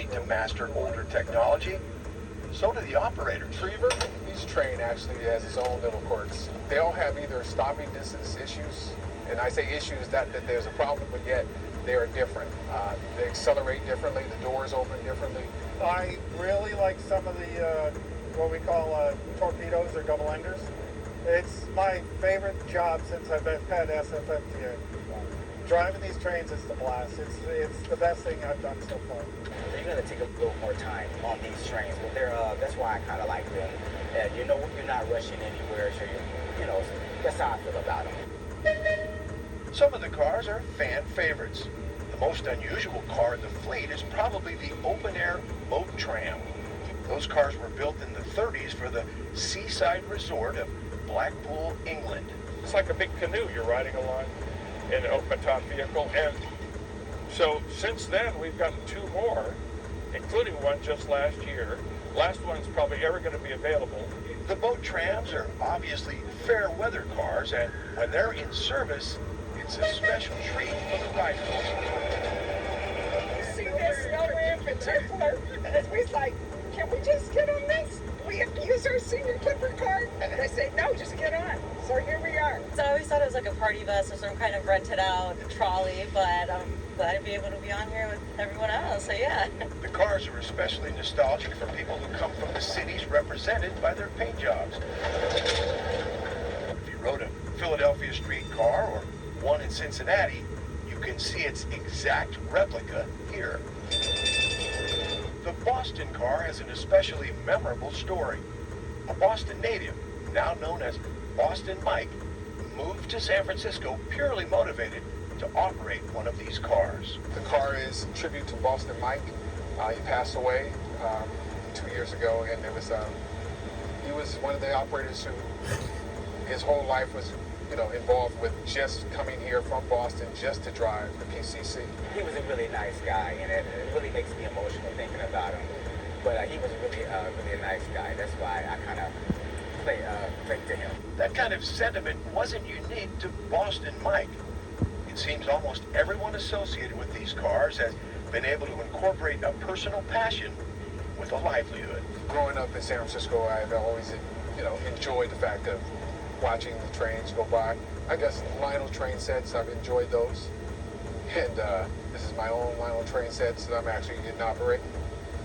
need to master older technology. So do the operators. Retriever, each train actually has its own little quirks. They all have either stopping distance issues, and I say issues that there's a problem, but yet they are different. They accelerate differently, the doors open differently. I really like some of the, what we call torpedoes or double enders. It's my favorite job since I've had SFFTA. Driving these trains is the blast. It's the best thing I've done so far. You're going to take a little more time on these trains, but that's why I kind of like them. And you know, you're not rushing anywhere, so that's how I feel about them. Some of the cars are fan favorites. The most unusual car in the fleet is probably the open-air Boat Tram. Those cars were built in the 30s for the seaside resort of Blackpool, England. It's like a big canoe you're riding along in an open-top vehicle. And so since then, we've gotten 2 more, including one just last year. Last one's probably ever going to be available. The Boat Trams are obviously fair weather cars, and when they're in service, it's a special treat for the riders. See this nowhere in particular, and we was like, can we just get on this? We have to use our senior clipper card. And they said, no, just get on. So here we are. So I always thought it was like a party bus or some kind of rented out trolley, but I'm glad to be able to be on here with everyone else, so yeah. The cars are especially nostalgic for people who come from the cities represented by their paint jobs. If you rode a Philadelphia streetcar or one in Cincinnati, you can see its exact replica here. The Boston car has an especially memorable story. A Boston native, now known as Boston Mike, moved to San Francisco purely motivated to operate one of these cars. The car is a tribute to Boston Mike. He passed away 2 years ago, and he was one of the operators who his whole life was involved with just coming here from Boston just to drive the PCC. He was a really nice guy, and it really makes me emotional thinking about him. But he was really a nice guy. That's why I kind of played to him. That kind of sentiment wasn't unique to Boston Mike. It seems almost everyone associated with these cars has been able to incorporate a personal passion with a livelihood. Growing up in San Francisco, I've always enjoyed the fact of watching the trains go by. I guess Lionel train sets, I've enjoyed those. And this is my own Lionel train sets that I'm actually getting operating.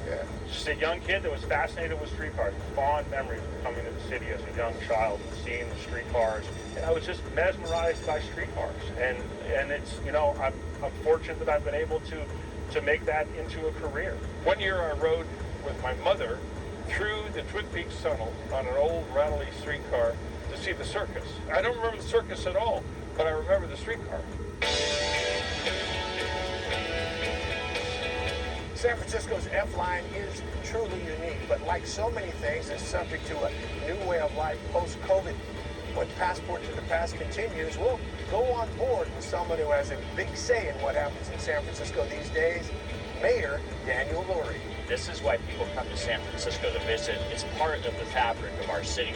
Yeah. Just a young kid that was fascinated with streetcars. Fond memories of coming to the city as a young child and seeing the streetcars. And I was just mesmerized by streetcars. And it's, I'm fortunate that I've been able to make that into a career. One year I rode with my mother through the Twin Peaks Tunnel on an old rattly streetcar to see the circus. I don't remember the circus at all, but I remember the streetcar. San Francisco's F-line is truly unique, but like so many things, it's subject to a new way of life post-COVID. When Passport to the Past continues, we'll go on board with someone who has a big say in what happens in San Francisco these days, Mayor Daniel Lurie. This is why people come to San Francisco to visit. It's part of the fabric of our city.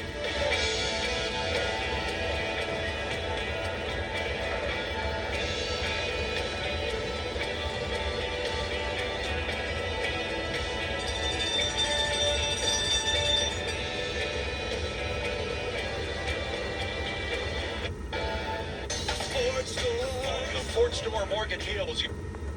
Ford Store Mortgage Deals.